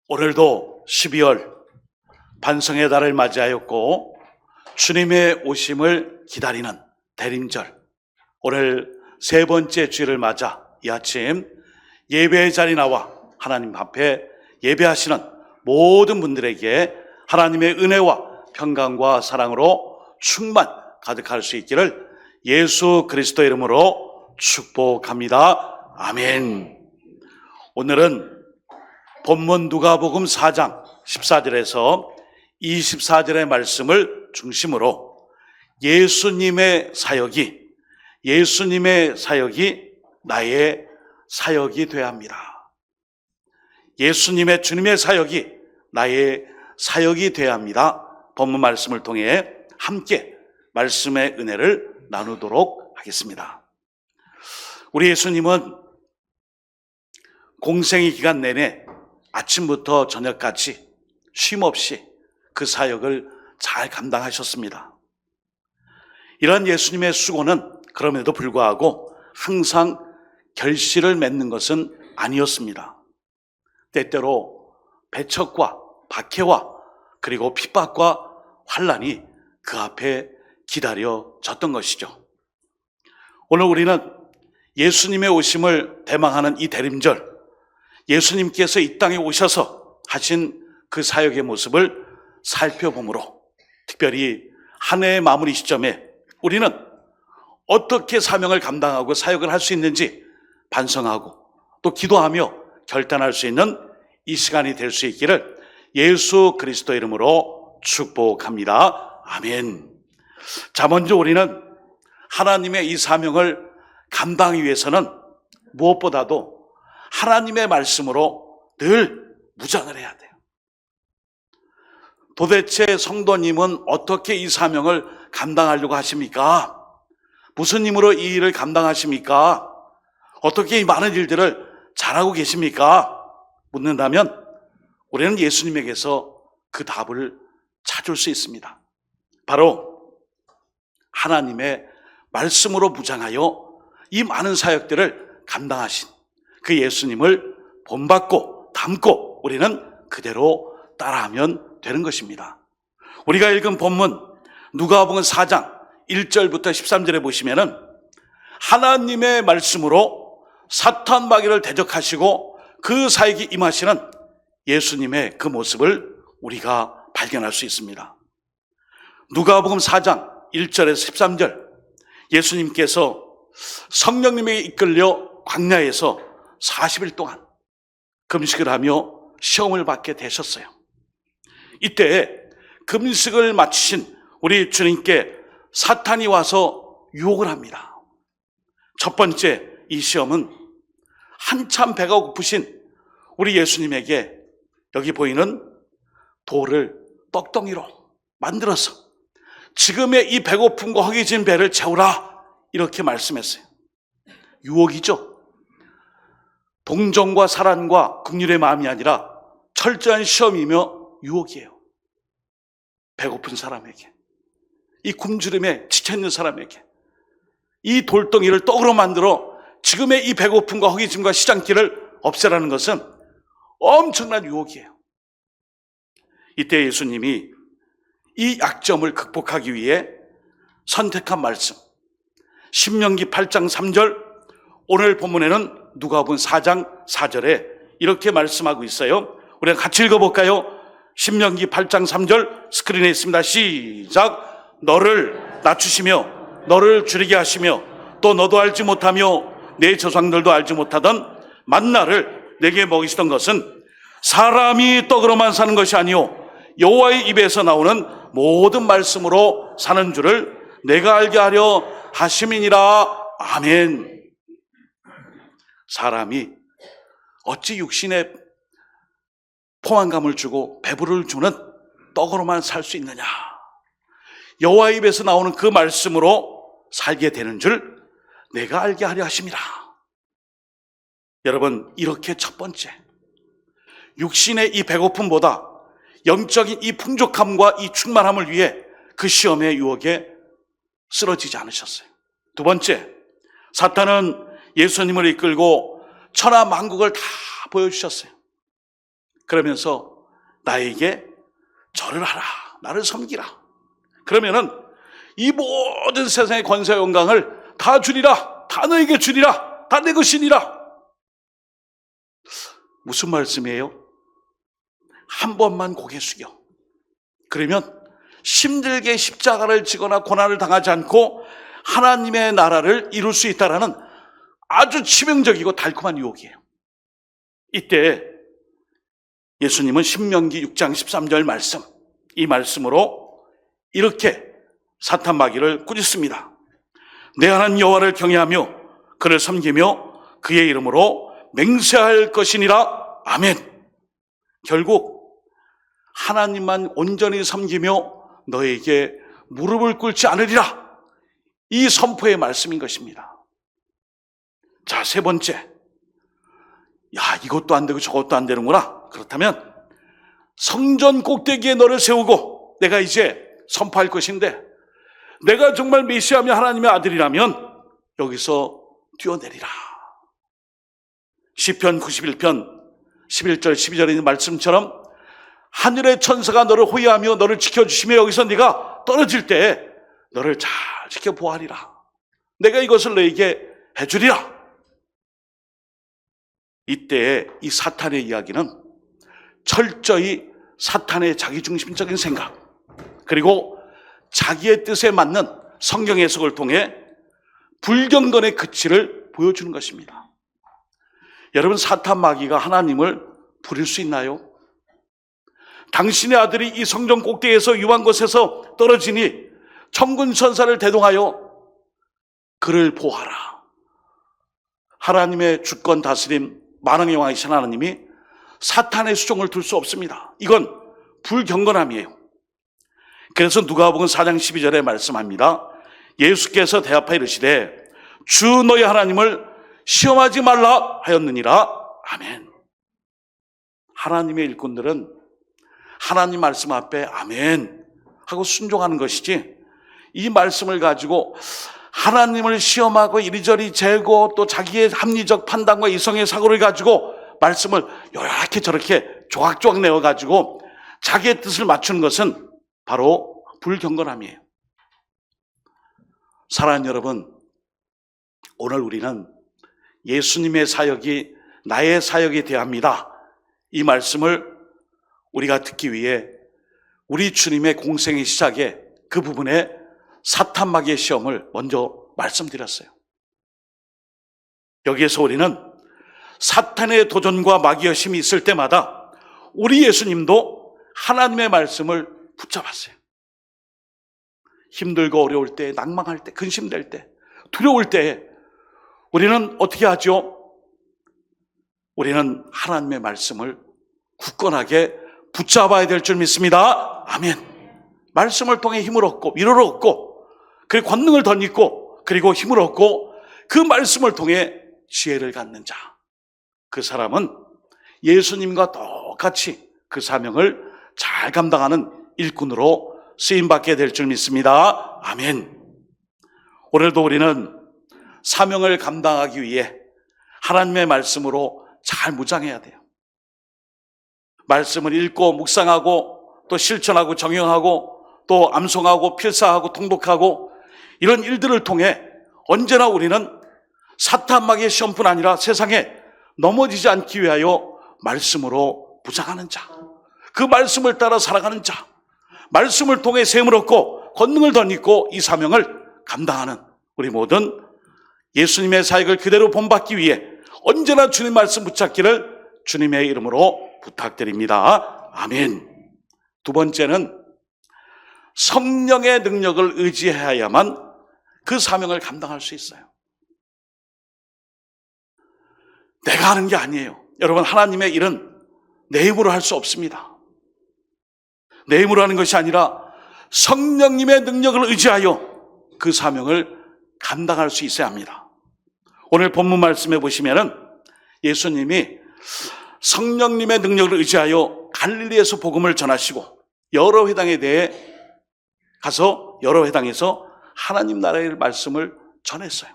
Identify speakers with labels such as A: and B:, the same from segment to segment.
A: 오늘도 12월 반성의 달을 맞이하였고 주님의 오심을 기다리는 대림절, 오늘 세 번째 주일을 맞아 이 아침 예배의 자리 나와 하나님 앞에 예배하시는 모든 분들에게 하나님의 은혜와 평강과 사랑으로 충만 가득할 수 있기를 예수 그리스도 이름으로 축복합니다. 아멘. 오늘은 본문 누가복음 4장 14절에서 24절의 말씀을 중심으로 예수님의 사역이 나의 사역이 되어야 합니다. 예수님의 주님의 사역이 나의 사역이 되어야 합니다. 본문 말씀을 통해 함께 말씀의 은혜를 나누도록 하겠습니다. 우리 예수님은 공생의 기간 내내 아침부터 저녁까지 쉼없이 그 사역을 잘 감당하셨습니다. 이런 예수님의 수고는 그럼에도 불구하고 항상 결실을 맺는 것은 아니었습니다. 때때로 배척과 박해와 그리고 핍박과 환난이 그 앞에 기다려졌던 것이죠. 오늘 우리는 예수님의 오심을 대망하는 이 대림절, 예수님께서 이 땅에 오셔서 하신 그 사역의 모습을 살펴보므로 특별히 한 해의 마무리 시점에 우리는 어떻게 사명을 감당하고 사역을 할 수 있는지 반성하고 또 기도하며 결단할 수 있는 이 시간이 될 수 있기를 예수 그리스도 이름으로 축복합니다. 아멘. 자, 먼저 우리는 하나님의 이 사명을 감당하기 위해서는 무엇보다도 하나님의 말씀으로 늘 무장을 해야 돼요. 도대체 성도님은 어떻게 이 사명을 감당하려고 하십니까? 무슨 힘으로 이 일을 감당하십니까? 어떻게 이 많은 일들을 잘하고 계십니까? 묻는다면 우리는 예수님에게서 그 답을 찾을 수 있습니다. 바로 하나님의 말씀으로 무장하여 이 많은 사역들을 감당하신 그 예수님을 본받고 닮고 우리는 그대로 따라하면 되는 것입니다. 우리가 읽은 본문 누가복음 4장 1절부터 13절에 보시면은 하나님의 말씀으로 사탄 마귀를 대적하시고 그 사역에 임하시는 예수님의 그 모습을 우리가 발견할 수 있습니다. 누가복음 4장 1절에서 13절, 예수님께서 성령님에게 이끌려 광야에서 40일 동안 금식을 하며 시험을 받게 되셨어요. 이때 금식을 마치신 우리 주님께 사탄이 와서 유혹을 합니다. 첫 번째 이 시험은 한참 배가 고프신 우리 예수님에게 여기 보이는 돌을 떡덩이로 만들어서 지금의 이 배고픔과 허기진 배를 채우라 이렇게 말씀했어요. 유혹이죠. 동정과 사랑과 긍휼의 마음이 아니라 철저한 시험이며 유혹이에요. 배고픈 사람에게, 이 굶주림에 지쳐있는 사람에게 이 돌덩이를 떡으로 만들어 지금의 이 배고픔과 허기짐과 시장기를 없애라는 것은 엄청난 유혹이에요. 이때 예수님이 이 약점을 극복하기 위해 선택한 말씀, 신명기 8장 3절, 오늘 본문에는 누가복음 4장 4절에 이렇게 말씀하고 있어요. 우리가 같이 읽어볼까요? 신명기 8장 3절 스크린에 있습니다. 시작. 너를 낮추시며 너를 줄이게 하시며 또 너도 알지 못하며 내 조상들도 알지 못하던 만나를 내게 먹이시던 것은 사람이 떡으로만 사는 것이 아니요 여호와의 입에서 나오는 모든 말씀으로 사는 줄을 내가 알게 하려 하심이니라. 아멘. 사람이 어찌 육신에 포만감을 주고 배부를 주는 떡으로만 살 수 있느냐? 여호와의 입에서 나오는 그 말씀으로 살게 되는 줄 내가 알게 하려 하심이라. 여러분, 이렇게 첫 번째 육신의 이 배고픔보다 영적인 이 풍족함과 이 충만함을 위해 그 시험의 유혹에 쓰러지지 않으셨어요. 두 번째, 사탄은 예수님을 이끌고 천하 만국을 다 보여주셨어요. 그러면서 나에게 절을 하라, 나를 섬기라. 그러면은 이 모든 세상의 권세와 영광을 다 주리라, 다 너에게 주리라, 다 내 것이니라. 무슨 말씀이에요? 한 번만 고개 숙여. 그러면 힘들게 십자가를 지거나 고난을 당하지 않고 하나님의 나라를 이룰 수 있다는 아주 치명적이고 달콤한 유혹이에요. 이때 예수님은 신명기 6장 13절 말씀, 이 말씀으로 이렇게 사탄 마귀를 꾸짖습니다. 내 하나님 여호와를 경외하며 그를 섬기며 그의 이름으로 맹세할 것이니라. 아멘. 결국 하나님만 온전히 섬기며 너에게 무릎을 꿇지 않으리라, 이 선포의 말씀인 것입니다. 자, 세 번째. 야, 이것도 안 되고 저것도 안 되는구나. 그렇다면 성전 꼭대기에 너를 세우고 내가 이제 선포할 것인데, 내가 정말 메시아며 하나님의 아들이라면 여기서 뛰어내리라. 시편 91편 11절 12절에 있는 말씀처럼 하늘의 천사가 너를 호위하며 너를 지켜주시며 여기서 네가 떨어질 때 너를 잘 지켜보아리라. 내가 이것을 너에게 해주리라. 이때 이 사탄의 이야기는 철저히 사탄의 자기중심적인 생각, 그리고 자기의 뜻에 맞는 성경 해석을 통해 불경건의 그치를 보여주는 것입니다. 여러분, 사탄 마귀가 하나님을 부릴 수 있나요? 당신의 아들이 이 성전 꼭대기에서 위한 곳에서 떨어지니 천군 천사를 대동하여 그를 보호하라. 하나님의 주권 다스림 만왕의 왕이신 하나님이 사탄의 수종을 둘 수 없습니다. 이건 불경건함이에요. 그래서 누가복음 4장 12절에 말씀합니다. 예수께서 대답하여 이르시되 주 너희 하나님을 시험하지 말라 하였느니라. 아멘. 하나님의 일꾼들은 하나님 말씀 앞에 아멘 하고 순종하는 것이지, 이 말씀을 가지고 하나님을 시험하고 이리저리 재고 또 자기의 합리적 판단과 이성의 사고를 가지고 말씀을 요렇게 저렇게 조각조각 내어가지고 자기의 뜻을 맞추는 것은 바로 불경건함이에요. 사랑하는 여러분, 오늘 우리는 예수님의 사역이 나의 사역이 되어야 합니다, 이 말씀을 우리가 듣기 위해 우리 주님의 공생의 시작에 그 부분에 사탄 마귀의 시험을 먼저 말씀드렸어요. 여기에서 우리는 사탄의 도전과 마귀의 힘이 있을 때마다 우리 예수님도 하나님의 말씀을 붙잡았어요. 힘들고 어려울 때, 낭망할 때, 근심될 때, 두려울 때 우리는 어떻게 하죠? 우리는 하나님의 말씀을 굳건하게 붙잡아야 될 줄 믿습니다. 아멘. 말씀을 통해 힘을 얻고 위로를 얻고 그리고 권능을 덧입고 그리고 힘을 얻고 그 말씀을 통해 지혜를 갖는 자, 그 사람은 예수님과 똑같이 그 사명을 잘 감당하는 일꾼으로 쓰임받게 될 줄 믿습니다. 아멘. 오늘도 우리는 사명을 감당하기 위해 하나님의 말씀으로 잘 무장해야 돼요. 말씀을 읽고 묵상하고 또 실천하고 정형하고 또 암송하고 필사하고 통독하고 이런 일들을 통해 언제나 우리는 사탄 마귀의 시험뿐 아니라 세상에 넘어지지 않기 위하여 말씀으로 무장하는 자, 그 말씀을 따라 살아가는 자, 말씀을 통해 셈을 얻고 권능을 덧입고 이 사명을 감당하는 우리 모든 예수님의 사역을 그대로 본받기 위해 언제나 주님 말씀 붙잡기를 주님의 이름으로 부탁드립니다. 아멘. 두 번째는 성령의 능력을 의지해야만 그 사명을 감당할 수 있어요. 내가 하는 게 아니에요. 여러분, 하나님의 일은 내 힘으로 할 수 없습니다. 내 힘으로 하는 것이 아니라 성령님의 능력을 의지하여 그 사명을 감당할 수 있어야 합니다. 오늘 본문 말씀해 보시면은 예수님이 성령님의 능력을 의지하여 갈릴리에서 복음을 전하시고 여러 회당에 대해 가서 여러 회당에서 하나님 나라의 말씀을 전했어요.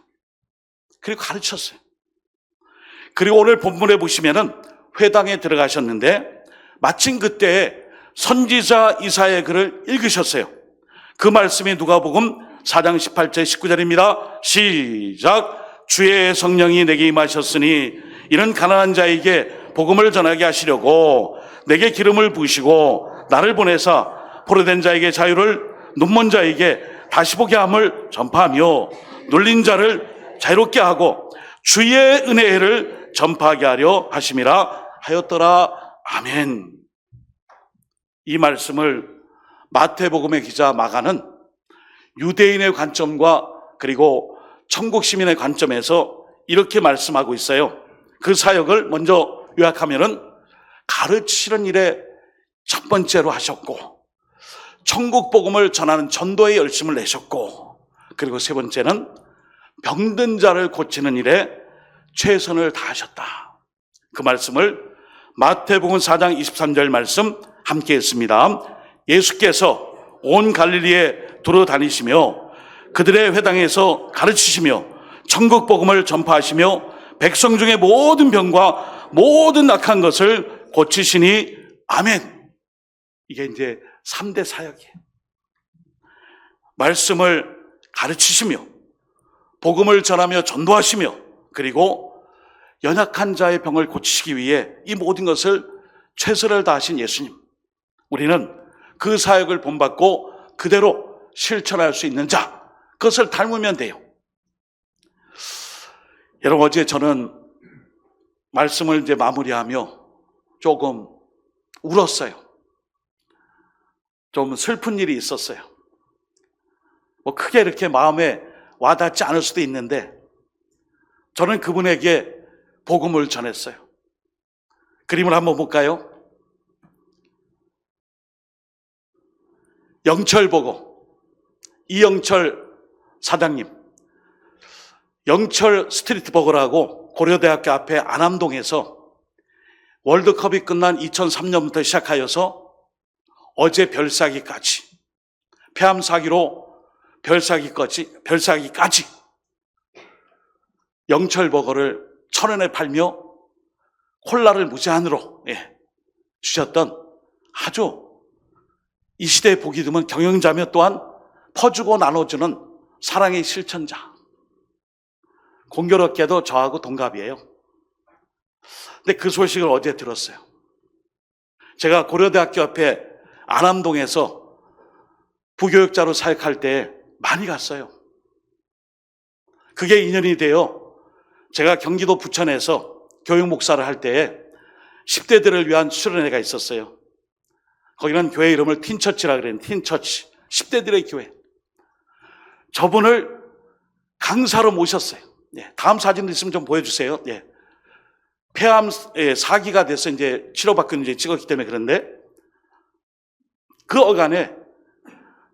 A: 그리고 가르쳤어요. 그리고 오늘 본문에 보시면은 회당에 들어가셨는데 마침 그때 선지자 이사야의 글을 읽으셨어요. 그 말씀이 누가복음 4장 18절 19절입니다. 시작. 주의 성령이 내게 임하셨으니 이는 가난한 자에게 복음을 전하게 하시려고 내게 기름을 부으시고 나를 보내사 포로된 자에게 자유를, 눈먼 자에게 다시 보게 함을 전파하며 눌린 자를 자유롭게 하고 주의 은혜를 전파하게 하려 하심이라 하였더라. 아멘. 이 말씀을 마태복음의 기자 마가는 유대인의 관점과 그리고 천국 시민의 관점에서 이렇게 말씀하고 있어요. 그 사역을 먼저 요약하면은 가르치는 일에 첫 번째로 하셨고, 천국 복음을 전하는 전도에 열심을 내셨고, 그리고 세 번째는 병든 자를 고치는 일에 최선을 다하셨다. 그 말씀을 마태복음 4장 23절 말씀 함께 했습니다. 예수께서 온 갈릴리에 두루 다니시며 그들의 회당에서 가르치시며 천국 복음을 전파하시며 백성 중에 모든 병과 모든 악한 것을 고치시니 아멘. 이게 이제 3대 사역이에요. 말씀을 가르치시며 복음을 전하며 전도하시며 그리고 연약한 자의 병을 고치시기 위해 이 모든 것을 최선을 다하신 예수님. 우리는 그 사역을 본받고 그대로 실천할 수 있는 자, 그것을 닮으면 돼요. 여러분, 어제 저는 말씀을 이제 마무리하며 조금 울었어요. 좀 슬픈 일이 있었어요. 뭐 크게 이렇게 마음에 와닿지 않을 수도 있는데 저는 그분에게 복음을 전했어요. 그림을 한번 볼까요? 영철보고 이영철 사장님, 영철 스트리트버거라고 고려대학교 앞에 안암동에서 월드컵이 끝난 2003년부터 시작하여서 어제 별사기까지, 폐암사기로 별사기까지 영철버거를 1,000원에 팔며 콜라를 무제한으로 주셨던 아주 이 시대에 보기 드문 경영자며 또한 퍼주고 나눠주는 사랑의 실천자. 공교롭게도 저하고 동갑이에요. 근데 그 소식을 어제 들었어요. 제가 고려대학교 앞에 안암동에서 부교육자로 사역할 때 많이 갔어요. 그게 인연이 되어 제가 경기도 부천에서 교육목사를 할 때에 10대들을 위한 수련회가 있었어요. 거기는 교회 이름을 틴처치라 그래요. 틴처치. 10대들의 교회. 저분을 강사로 모셨어요. 다음 사진 있으면 좀 보여주세요. 폐암 사기가 돼서 이제 치료받고 이제 찍었기 때문에 그런데 그 어간에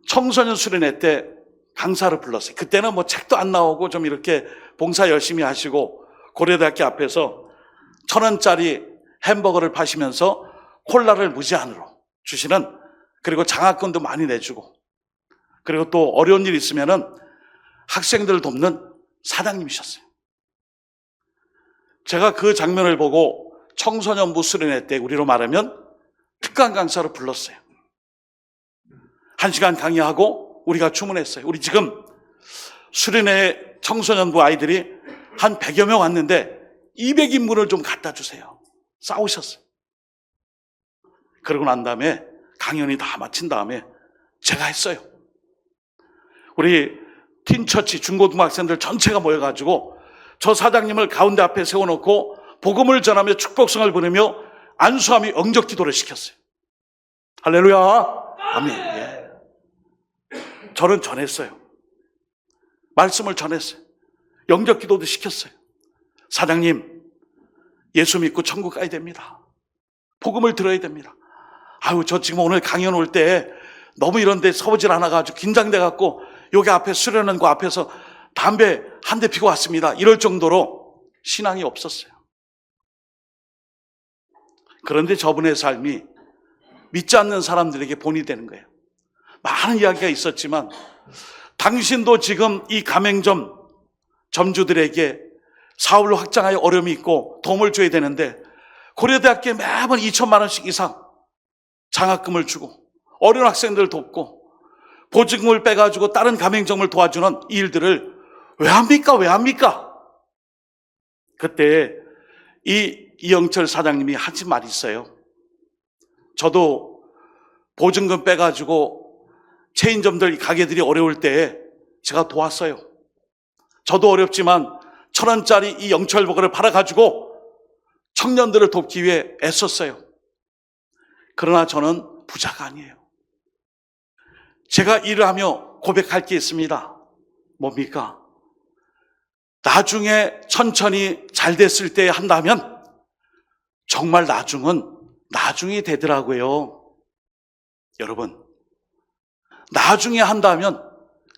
A: 청소년 수련회 때 강사를 불렀어요. 그때는 뭐 책도 안 나오고 좀 이렇게 봉사 열심히 하시고 고려대학교 앞에서 1,000원짜리 햄버거를 파시면서 콜라를 무제한으로 주시는, 그리고 장학금도 많이 내주고, 그리고 또 어려운 일 있으면은 학생들을 돕는 사장님이셨어요. 제가 그 장면을 보고 청소년부 수련회 때 우리로 말하면 특강 강사로 불렀어요. 1시간 강의하고 우리가 주문했어요. 우리 지금 수련회 청소년부 아이들이 한 100여 명 왔는데 200인분을 좀 갖다 주세요. 싸우셨어요. 그러고 난 다음에 강연이 다 마친 다음에 제가 했어요. 우리 틴처치 중고등학생들 전체가 모여가지고 저 사장님을 가운데 앞에 세워놓고 복음을 전하며 축복성을 보내며 안수하며 영적기도를 시켰어요. 할렐루야. 아멘. 저는 전했어요. 말씀을 전했어요. 영적기도도 시켰어요. 사장님, 예수 믿고 천국 가야 됩니다. 복음을 들어야 됩니다. 아유, 저 지금 오늘 강연 올 때 너무 이런 데 서보질 않아가지고 긴장돼갖고 여기 앞에 수련원 그 앞에서 담배 한 대 피고 왔습니다. 이럴 정도로 신앙이 없었어요. 그런데 저분의 삶이 믿지 않는 사람들에게 본이 되는 거예요. 많은 이야기가 있었지만 당신도 지금 이 가맹점 점주들에게 사업을 확장하여 어려움이 있고 도움을 줘야 되는데 고려대학교에 매번 2천만 원씩 이상 장학금을 주고 어려운 학생들을 돕고 보증금을 빼가지고 다른 가맹점을 도와주는 이 일들을 왜 합니까? 왜 합니까? 그때 이영철 사장님이 하신 말이 있어요. 저도 보증금 빼가지고 체인점들, 가게들이 어려울 때 제가 도왔어요. 저도 어렵지만 1,000원짜리 이 영철버거를 팔아가지고 청년들을 돕기 위해 애썼어요. 그러나 저는 부자가 아니에요. 제가 일을 하며 고백할 게 있습니다. 뭡니까? 나중에 천천히 잘 됐을 때 한다면 정말 나중은 나중이 되더라고요. 여러분, 나중에 한다면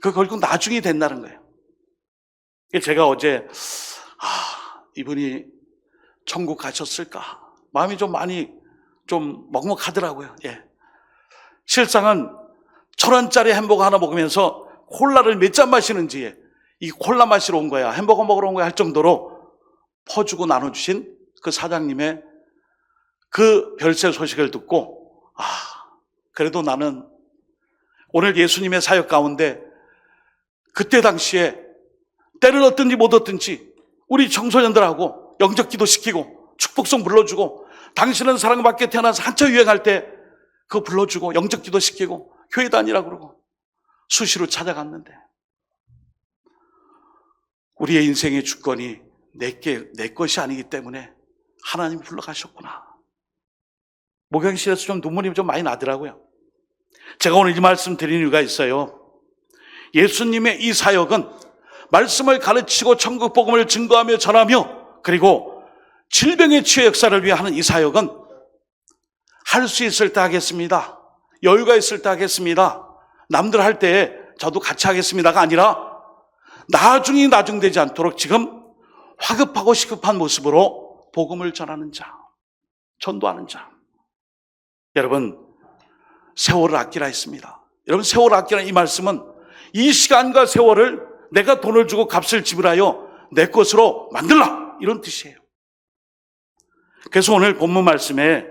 A: 그 결국 나중이 된다는 거예요. 제가 어제 이분이 천국 가셨을까? 마음이 좀 많이 좀 먹먹하더라고요. 예. 실상은 1,000원짜리 햄버거 하나 먹으면서 콜라를 몇 잔 마시는지, 이 콜라 마시러 온 거야, 햄버거 먹으러 온 거야 할 정도로 퍼주고 나눠주신 그 사장님의 그 별세 소식을 듣고 그래도 나는 오늘 예수님의 사역 가운데 그때 당시에 때를 얻든지 못 얻든지 우리 청소년들하고 영접기도 시키고 축복성 불러주고, 당신은 사랑받게 태어나서 한참 유행할 때 그거 불러주고 영접기도 시키고 교회 다니라 그러고 수시로 찾아갔는데, 우리의 인생의 주권이 내 것이 아니기 때문에 하나님이 불러가셨구나. 목양실에서 좀 눈물이 좀 많이 나더라고요. 제가 오늘 이 말씀 드린 이유가 있어요. 예수님의 이 사역은 말씀을 가르치고 천국 복음을 증거하며 전하며 그리고 질병의 치유 역사를 위해 하는 이 사역은 할 수 있을 때 하겠습니다, 여유가 있을 때 하겠습니다, 남들 할 때 저도 같이 하겠습니다가 아니라 나중이 나중되지 않도록 지금 화급하고 시급한 모습으로 복음을 전하는 자, 전도하는 자. 여러분, 세월을 아끼라 했습니다. 여러분, 세월을 아끼라 이 말씀은 이 시간과 세월을 내가 돈을 주고 값을 지불하여 내 것으로 만들라, 이런 뜻이에요. 그래서 오늘 본문 말씀에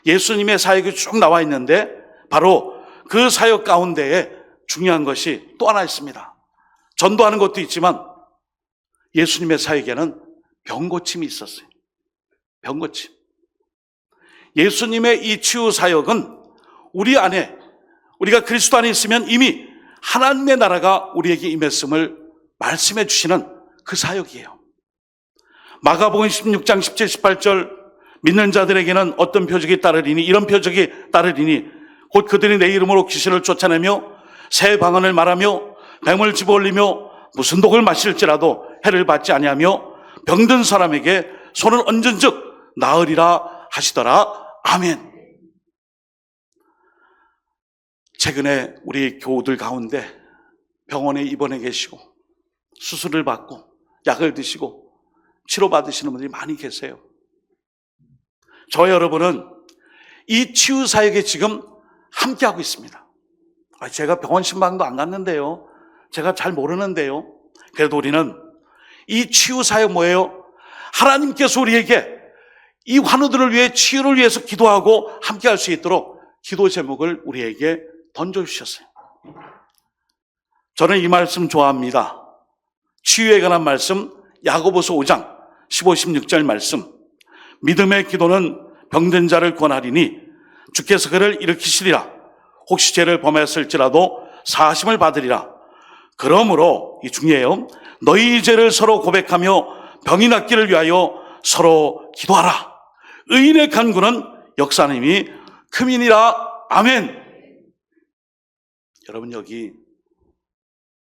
A: 예수님의 사역이 쭉 나와 있는데 바로 그 사역 가운데에 중요한 것이 또 하나 있습니다. 전도하는 것도 있지만 예수님의 사역에는 병고침이 있었어요. 병고침. 예수님의 이 치유 사역은 우리 안에, 우리가 그리스도 안에 있으면 이미 하나님의 나라가 우리에게 임했음을 말씀해 주시는 그 사역이에요. 마가복음 16장 17, 18절, 믿는 자들에게는 어떤 표적이 따르리니, 이런 표적이 따르리니 곧 그들이 내 이름으로 귀신을 쫓아내며 새 방언을 말하며 뱀을 집어올리며 무슨 독을 마실지라도 해를 받지 아니하며 병든 사람에게 손을 얹은즉 나으리라 하시더라. 아멘. 최근에 우리 교우들 가운데 병원에 입원해 계시고 수술을 받고 약을 드시고 치료받으시는 분들이 많이 계세요. 저 여러분은 이 치유 사역에 지금 함께하고 있습니다. 제가 병원 신방도 안 갔는데요, 제가 잘 모르는데요, 그래도 우리는 이 치유 사역 뭐예요? 하나님께서 우리에게 이 환우들을 위해, 치유를 위해서 기도하고 함께할 수 있도록 기도 제목을 우리에게 던져주셨어요. 저는 이 말씀 좋아합니다. 치유에 관한 말씀, 야고보서 5장 15, 16절 말씀. 믿음의 기도는 병든 자를 권하리니 주께서 그를 일으키시리라. 혹시 죄를 범했을지라도 사하심을 받으리라. 그러므로, 이 중요해요, 너희 죄를 서로 고백하며 병이 낫기를 위하여 서로 기도하라. 의인의 간구는 역사하는 힘이 큼이니라. 아멘. 여러분, 여기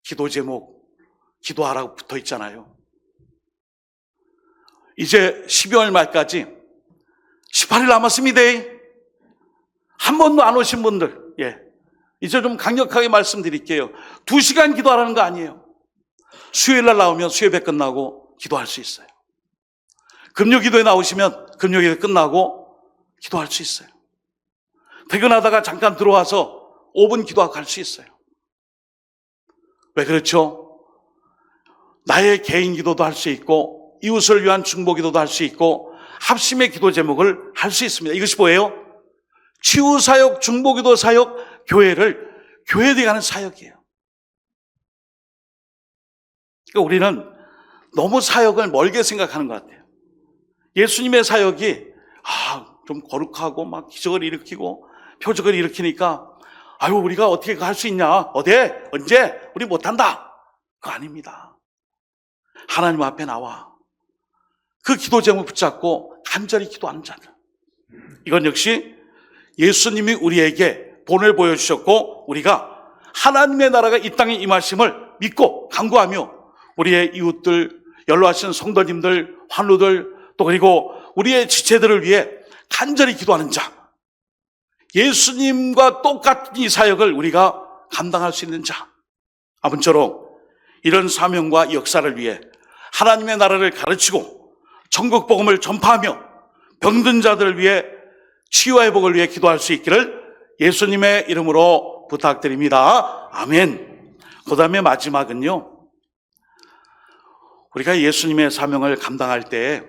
A: 기도 제목 기도하라고 붙어 있잖아요. 이제 12월 말까지 18일 남았습니다. 한 번도 안 오신 분들, 이제 좀 강력하게 말씀드릴게요. 2시간 기도하라는 거 아니에요. 수요일날 나오면 수요예배 끝나고 기도할 수 있어요. 금요기도에 나오시면 금요기도 끝나고 기도할 수 있어요. 퇴근하다가 잠깐 들어와서 5분 기도하고 갈 수 있어요. 왜 그렇죠? 나의 개인 기도도 할 수 있고 이웃을 위한 중보 기도도 할 수 있고 합심의 기도 제목을 할 수 있습니다. 이것이 뭐예요? 치유사역, 중보기도 사역, 교회에 가는 사역이에요. 그러니까 우리는 너무 사역을 멀게 생각하는 것 같아요. 예수님의 사역이 좀 거룩하고 막 기적을 일으키고 표적을 일으키니까 우리가 어떻게 할 수 있냐? 어디? 언제? 우리 못한다. 그거 아닙니다. 하나님 앞에 나와 그 기도 제목 붙잡고 간절히 기도하는 자들. 이건 역시 예수님이 우리에게 본을 보여주셨고 우리가 하나님의 나라가 이 땅에 임하심을 믿고 간구하며 우리의 이웃들, 연로하신 성도님들, 환우들, 또 그리고 우리의 지체들을 위해 간절히 기도하는 자, 예수님과 똑같은 이 사역을 우리가 감당할 수 있는 자, 아무쪼록 이런 사명과 역사를 위해 하나님의 나라를 가르치고 천국 복음을 전파하며 병든 자들을 위해 치유와 회복을 위해 기도할 수 있기를 예수님의 이름으로 부탁드립니다. 아멘. 그 다음에 마지막은요, 우리가 예수님의 사명을 감당할 때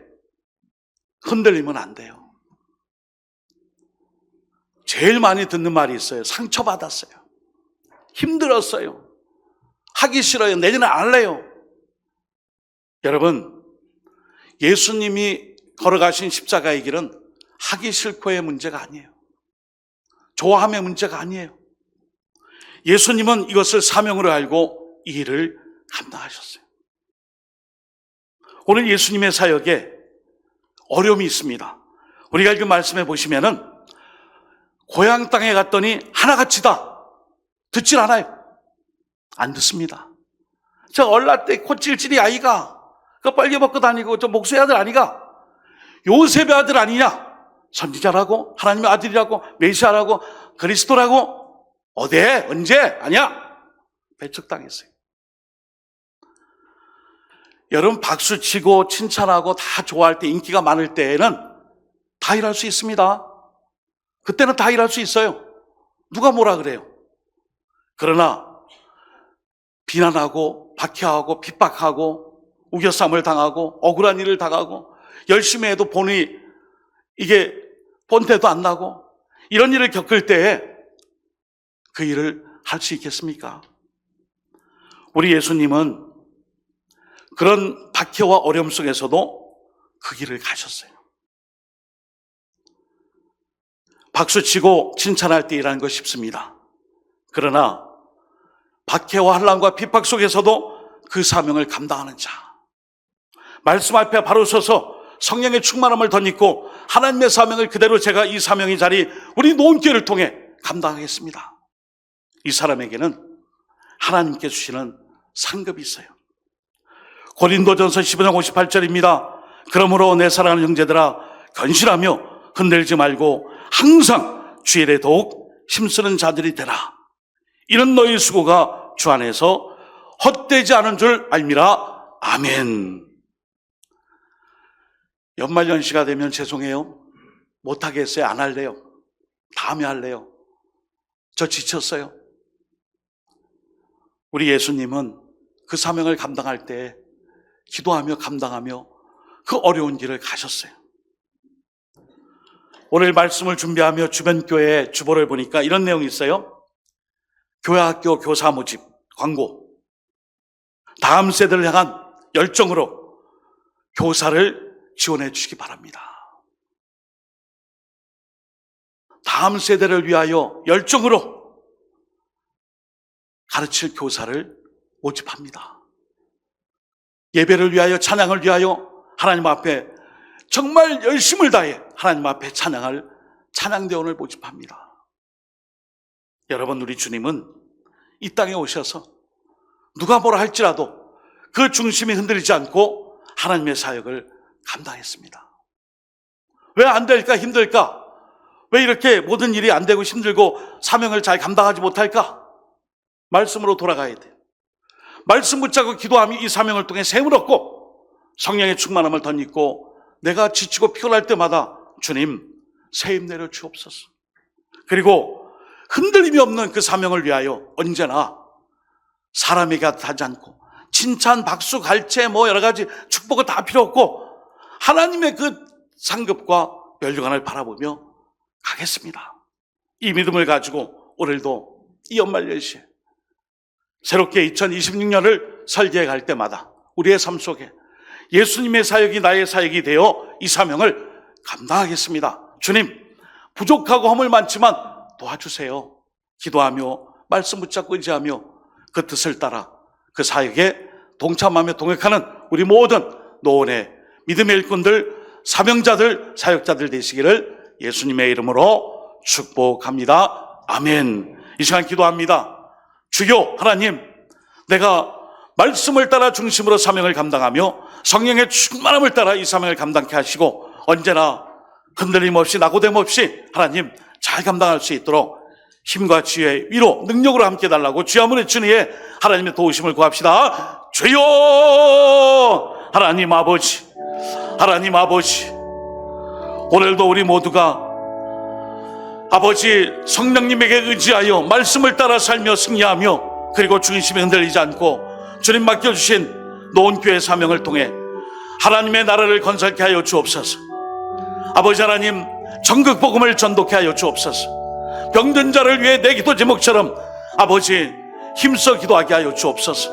A: 흔들리면 안 돼요. 제일 많이 듣는 말이 있어요. 상처받았어요. 힘들었어요. 하기 싫어요. 내년에 안 할래요. 여러분, 예수님이 걸어가신 십자가의 길은 하기 싫고의 문제가 아니에요. 좋아함의 문제가 아니에요. 예수님은 이것을 사명으로 알고 이 일을 감당하셨어요. 오늘 예수님의 사역에 어려움이 있습니다. 우리가 읽은 말씀에 보시면은 고향 땅에 갔더니 하나같이다. 듣질 않아요. 안 듣습니다. 저 얼라때 코찔찔이 아이가, 그 빨개 벗고 다니고 저 목수의 아들 아니가, 요셉의 아들 아니냐, 선지자라고, 하나님의 아들이라고, 메시아라고, 그리스도라고, 어디, 언제, 아니야. 배척당했어요. 여러분, 박수 치고 칭찬하고 다 좋아할 때, 인기가 많을 때에는 다 일할 수 있습니다. 그때는 다 일할 수 있어요. 누가 뭐라 그래요. 그러나 비난하고 박해하고 핍박하고 우겨쌈을 당하고 억울한 일을 당하고 열심히 해도 본이 이게 본때도 안 나고 이런 일을 겪을 때에 그 일을 할 수 있겠습니까? 우리 예수님은 그런 박해와 어려움 속에서도 그 길을 가셨어요. 박수치고 칭찬할 때 일하는 거 쉽습니다. 그러나 박해와 환난과 핍박 속에서도 그 사명을 감당하는 자, 말씀 앞에 바로 서서 성령의 충만함을 덧입고 하나님의 사명을 그대로 제가 이 사명의 자리 우리 노원교회를 통해 감당하겠습니다. 이 사람에게는 하나님께 주시는 상급이 있어요. 고린도전서 15장 58절입니다. 그러므로 내 사랑하는 형제들아 견실하며 흔들지 말고 항상 주의 일에 더욱 힘쓰는 자들이 되라. 이런 너희 수고가 주 안에서 헛되지 않은 줄 알미라. 아멘. 연말연시가 되면 죄송해요. 못하겠어요. 안 할래요. 다음에 할래요. 저 지쳤어요. 우리 예수님은 그 사명을 감당할 때 기도하며 감당하며 그 어려운 길을 가셨어요. 오늘 말씀을 준비하며 주변 교회 주보를 보니까 이런 내용이 있어요. 교회학교 교사 모집 광고. 다음 세대를 향한 열정으로 교사를 지원해 주시기 바랍니다. 다음 세대를 위하여 열정으로 가르칠 교사를 모집합니다. 예배를 위하여 찬양을 위하여 하나님 앞에 정말 열심을 다해 하나님 앞에 찬양할 찬양대원을 모집합니다. 여러분, 우리 주님은 이 땅에 오셔서 누가 뭐라 할지라도 그 중심이 흔들리지 않고 하나님의 사역을 감당했습니다. 왜 안 될까? 힘들까? 왜 이렇게 모든 일이 안 되고 힘들고 사명을 잘 감당하지 못할까? 말씀으로 돌아가야 돼요. 말씀 붙잡고 기도하며 이 사명을 통해 셈을 얻고 성령의 충만함을 덧입고 내가 지치고 피곤할 때마다 주님 새 힘 내려 주옵소서. 그리고 흔들림이 없는 그 사명을 위하여 언제나 사람에게 하지 않고 칭찬, 박수, 갈채 여러 가지 축복을 다 필요 없고 하나님의 그 상급과 면류관을 바라보며 가겠습니다. 이 믿음을 가지고 오늘도 이 연말 연시에 새롭게 2026년을 설계해 갈 때마다 우리의 삶 속에 예수님의 사역이 나의 사역이 되어 이 사명을 감당하겠습니다. 주님, 부족하고 허물 많지만 도와주세요. 기도하며 말씀 붙잡고 의지하며 그 뜻을 따라 그 사역에 동참하며 동역하는 우리 모든 노원의 믿음의 일꾼들, 사명자들, 사역자들 되시기를 예수님의 이름으로 축복합니다. 아멘. 이 시간 기도합니다. 주여 하나님, 내가 말씀을 따라 중심으로 사명을 감당하며 성령의 충만함을 따라 이 사명을 감당케 하시고 언제나 흔들림 없이 낙오됨 없이 하나님 잘 감당할 수 있도록 힘과 지혜, 위로, 능력으로 함께 달라고 주여 한번 외치니 하나님의 도우심을 구합시다. 주여 하나님 아버지, 하나님 아버지, 오늘도 우리 모두가 아버지 성령님에게 의지하여 말씀을 따라 살며 승리하며 그리고 중심이 흔들리지 않고 주님 맡겨주신 노원교회 사명을 통해 하나님의 나라를 건설케 하여 주옵소서. 아버지 하나님, 전국 복음을 전도케 하여 주옵소서. 병든 자를 위해 내 기도 제목처럼 아버지 힘써 기도하게 하여 주옵소서.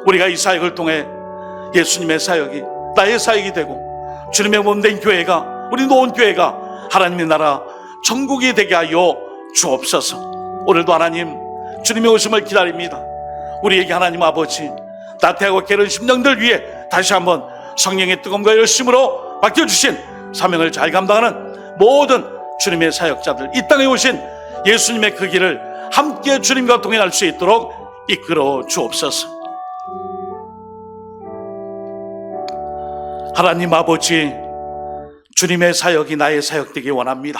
A: 우리가 이 사역을 통해 예수님의 사역이 나의 사역이 되고 주님의 몸된 교회가, 우리 노원교회가 하나님의 나라 천국이 되게 하여 주옵소서. 오늘도 하나님 주님의 오심을 기다립니다. 우리에게 하나님 아버지 나태하고 게으른 심령들 위해 다시 한번 성령의 뜨거움과 열심으로 맡겨주신 사명을 잘 감당하는 모든 주님의 사역자들, 이 땅에 오신 예수님의 그 길을 함께 주님과 동행할 수 있도록 이끌어 주옵소서. 하나님 아버지, 주님의 사역이 나의 사역 되기 원합니다.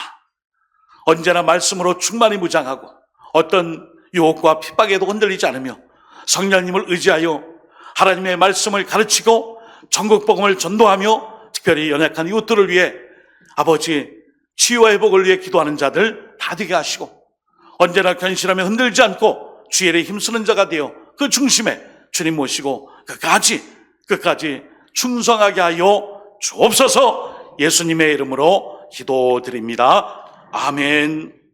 A: 언제나 말씀으로 충만히 무장하고 어떤 유혹과 핍박에도 흔들리지 않으며 성령님을 의지하여 하나님의 말씀을 가르치고 전국 복음을 전도하며 특별히 연약한 이웃들을 위해 아버지 치유와 회복을 위해 기도하는 자들 다 되게 하시고 언제나 견실하며 흔들지 않고 주의 일에 힘쓰는 자가 되어 그 중심에 주님 모시고 끝까지 충성하게 하여 주옵소서. 예수님의 이름으로 기도드립니다. 아멘.